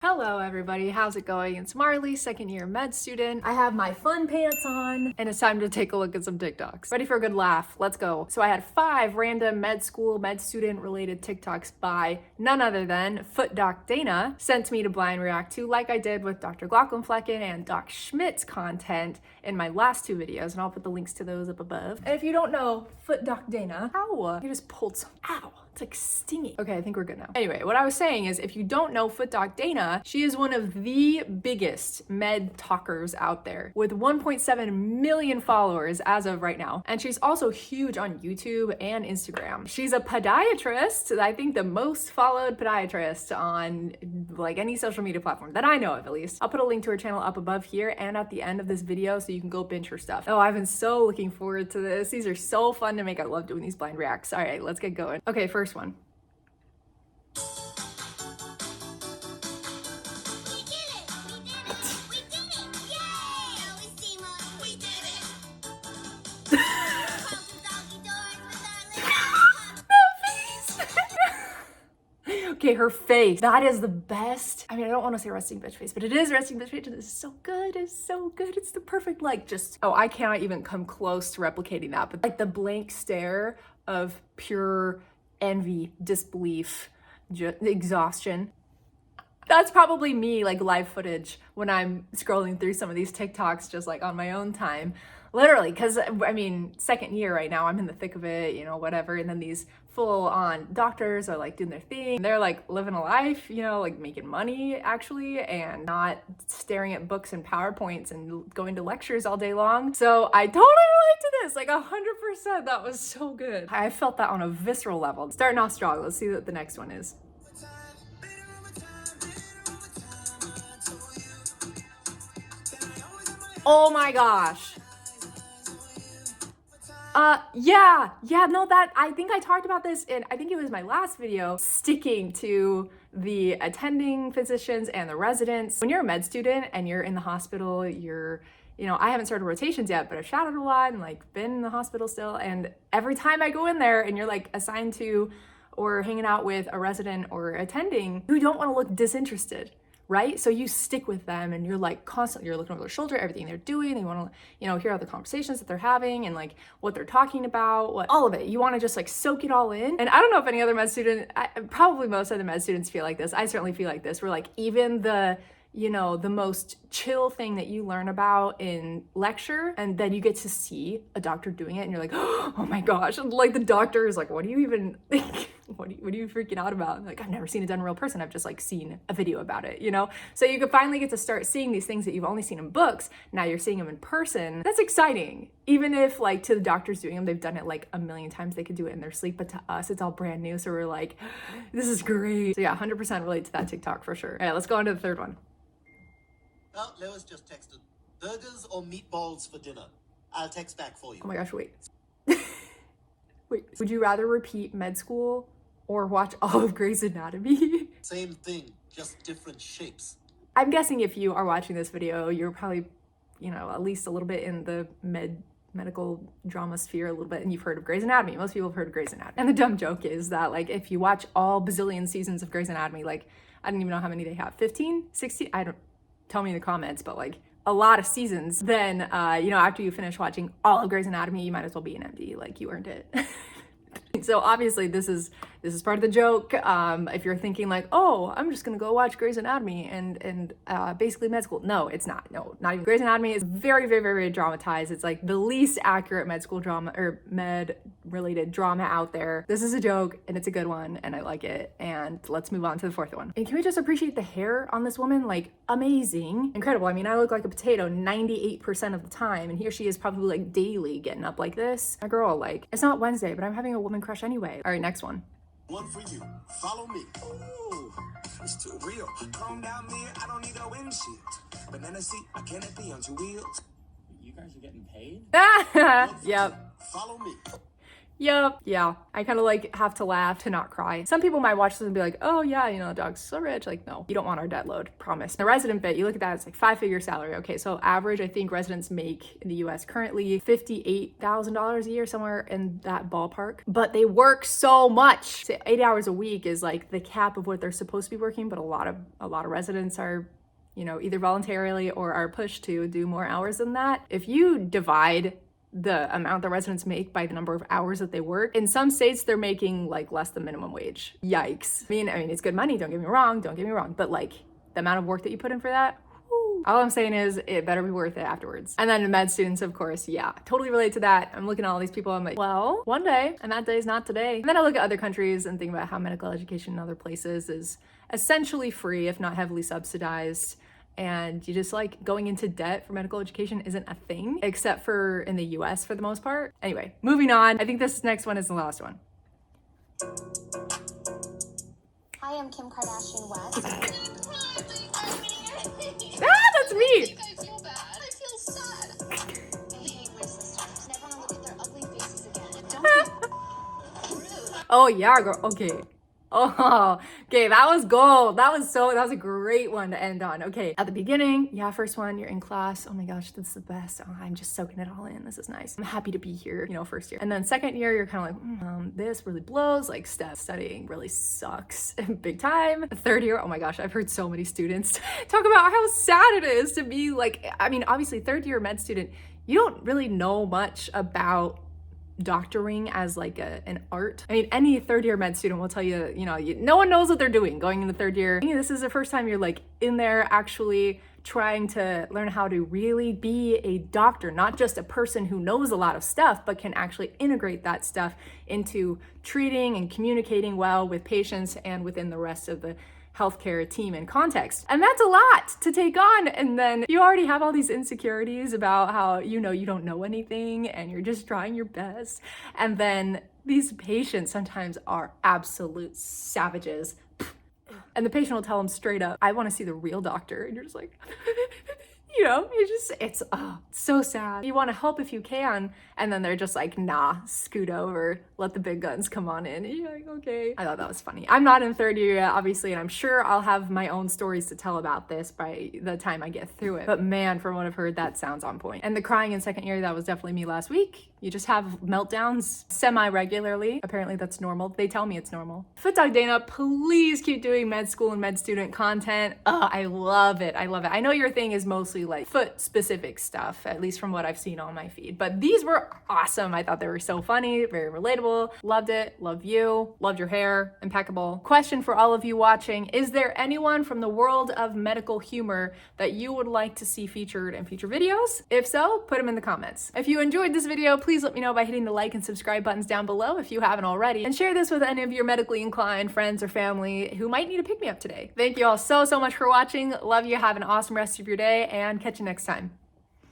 Hello everybody, how's it going? It's Marley, second year med student. I have my fun pants on and it's time to take a look at some TikToks. Ready for a good laugh? Let's go. So I had 5 random med school, med student related TikToks by none other than FOOTDOCDANA sent to me to blind react to, like I did with Dr. Glaucomflecken and Doc Schmidt's content in my last 2 videos, and I'll put the links to those up above. And if you don't know FOOTDOCDANA, ow, you just pulled some, ow. It's like stinging. Okay, I think we're good now. Anyway, what I was saying is if you don't know FOOTDOCDANA, she is one of the biggest med talkers out there with 1.7 million followers as of right now. And she's also huge on YouTube and Instagram. She's a podiatrist, I think the most followed podiatrist on like any social media platform that I know of, at least. I'll put a link to her channel up above here and at the end of this video so you can go binge her stuff. Oh, I've been so looking forward to this. These are so fun to make. I love doing these blind reacts. All right, let's get going. Okay, first one. Okay, her face. That is the best. I mean, I don't want to say resting bitch face, but it is resting bitch face. It is so good. It's so good. It's the perfect, like, just, oh, I cannot even come close to replicating that. But like the blank stare of pure envy, disbelief, exhaustion. That's probably me, like live footage when I'm scrolling through some of these TikToks just like on my own time. Literally, because I mean, second year right now, I'm in the thick of it, you know, whatever. And then these full on doctors are like doing their thing. They're like living a life, you know, like making money actually, and not staring at books and PowerPoints and going to lectures all day long. So I totally relate to this, like 100%. That was so good. I felt that on a visceral level. Starting off strong. Let's see what the next one is. Oh my gosh. No, that, I think I talked about this in, I think it was my last video, sticking to the attending physicians and the residents. When you're a med student and you're in the hospital, you know, I haven't started rotations yet, but I've shadowed a lot and like been in the hospital still. And every time I go in there and you're like assigned to or hanging out with a resident or attending, you don't want to look disinterested. Right? So you stick with them and you're like constantly, you're looking over their shoulder, everything they're doing. You want to, you know, hear all the conversations that they're having and like what they're talking about, all of it. You want to just like soak it all in. And I don't know if any other med student, probably most other med students feel like this. I certainly feel like this. We're like, even the, you know, the most chill thing that you learn about in lecture, and then you get to see a doctor doing it and you're like, oh my gosh. And like the doctor is like, what do you even think? What are you freaking out about? Like, I've never seen it done in real person. I've just like seen a video about it, you know? So you could finally get to start seeing these things that you've only seen in books. Now you're seeing them in person. That's exciting. Even if like to the doctors doing them, they've done it like a million times. They could do it in their sleep, but to us, it's all brand new. So we're like, this is great. So yeah, 100% relate to that TikTok for sure. All right, let's go on to the third one. Oh, Lois just texted. Burgers or meatballs for dinner? I'll text back for you. Oh my gosh, wait. Wait, would you rather repeat med school or watch all of Grey's Anatomy? Same thing, just different shapes. I'm guessing if you are watching this video, you're probably, you know, at least a little bit in the medical drama sphere a little bit, and you've heard of Grey's Anatomy. Most people have heard of Grey's Anatomy. And the dumb joke is that like if you watch all bazillion seasons of Grey's Anatomy, like I don't even know how many they have, 15, 16, I don't, tell me in the comments, but like a lot of seasons, then you know, after you finish watching all of Grey's Anatomy, you might as well be an MD, like you earned it. So obviously this is part of the joke. If you're thinking like, oh, I'm just gonna go watch Grey's Anatomy and basically med school. No, it's not. No, not even. Grey's Anatomy is very, very, very, very dramatized. It's like the least accurate med school drama or med related drama out there. This is a joke and it's a good one and I like it. And let's move on to the fourth one. And can we just appreciate the hair on this woman? Like amazing, incredible. I mean, I look like a potato 98% of the time, and here she is probably like daily getting up like this. My girl, like, it's not Wednesday, but I'm having a woman crush anyway. All right, next one. One for you. Follow me. Ooh, it's too real. Calm down, man. I don't need a windshield. Banana seat, I cannot be on 2 wheels. You guys are getting paid? Yep. Follow me. Yup. Yeah. I kind of like have to laugh to not cry. Some people might watch this and be like, oh yeah, you know, the dog's so rich. Like, no, you don't want our debt load. Promise. The resident bit, you look at that, it's like 5-figure salary. Okay. So average, I think residents make in the US currently $58,000 a year, somewhere in that ballpark. But they work so much. So 8 hours a week is like the cap of what they're supposed to be working. But a lot of residents are, you know, either voluntarily or are pushed to do more hours than that. If you divide the amount the residents make by the number of hours that they work, in some states they're making like less than minimum wage. Yikes. I mean it's good money, don't get me wrong, but like the amount of work that you put in for that, whew. All I'm saying is it better be worth it afterwards. And then med students, of course, yeah, totally relate to that. I'm looking at all these people, I'm like, well, one day, and that day is not today. And then I look at other countries and think about how medical education in other places is essentially free, if not heavily subsidized. And you just like going into debt for medical education isn't a thing, except for in the US for the most part. Anyway, moving on. I think this next one is the last one. Hi, I'm Kim Kardashian West. That's me. I feel bad. I feel sad. I hate my sisters. Never want to look at their ugly faces again. Don't be rude. Oh yeah, girl. Okay. Oh, okay, that was gold. That was a great one to end on. Okay, at the beginning, yeah, first one, you're in class. Oh my gosh, this is the best. Oh, I'm just soaking it all in. This is nice. I'm happy to be here, you know, first year. And then second year, you're kind of like, this really blows. Like, studying really sucks big time. Third year, oh my gosh, I've heard so many students talk about how sad it is to be like, I mean, obviously, third year med student, you don't really know much about doctoring as like an art. I mean, any third year med student will tell you, you know, no one knows what they're doing going into third year. This is the first time you're like in there actually trying to learn how to really be a doctor, not just a person who knows a lot of stuff, but can actually integrate that stuff into treating and communicating well with patients and within the rest of the healthcare team and context. And that's a lot to take on. And then you already have all these insecurities about how, you know, you don't know anything and you're just trying your best. And then these patients sometimes are absolute savages. And the patient will tell them straight up, I want to see the real doctor. And you're just like, you know, it's so sad. You want to help if you can. And then they're just like, nah, scoot over, let the big guns come on in. And you're like, okay. I thought that was funny. I'm not in third year yet, obviously, and I'm sure I'll have my own stories to tell about this by the time I get through it. But man, from what I've heard, that sounds on point. And the crying in second year, that was definitely me last week. You just have meltdowns semi-regularly. Apparently that's normal. They tell me it's normal. FOOTDOCDANA, please keep doing med school and med student content. I love it. I love it. I know your thing is mostly like foot specific stuff, at least from what I've seen on my feed, but these were awesome. I thought they were so funny, very relatable. Loved it. Love you. Loved your hair. Impeccable. Question for all of you watching. Is there anyone from the world of medical humor that you would like to see featured in future videos? If so, put them in the comments. If you enjoyed this video, please let me know by hitting the like and subscribe buttons down below if you haven't already, and share this with any of your medically inclined friends or family who might need a pick-me-up today. Thank you all so much for watching. Love you. Have an awesome rest of your day and catch you next time.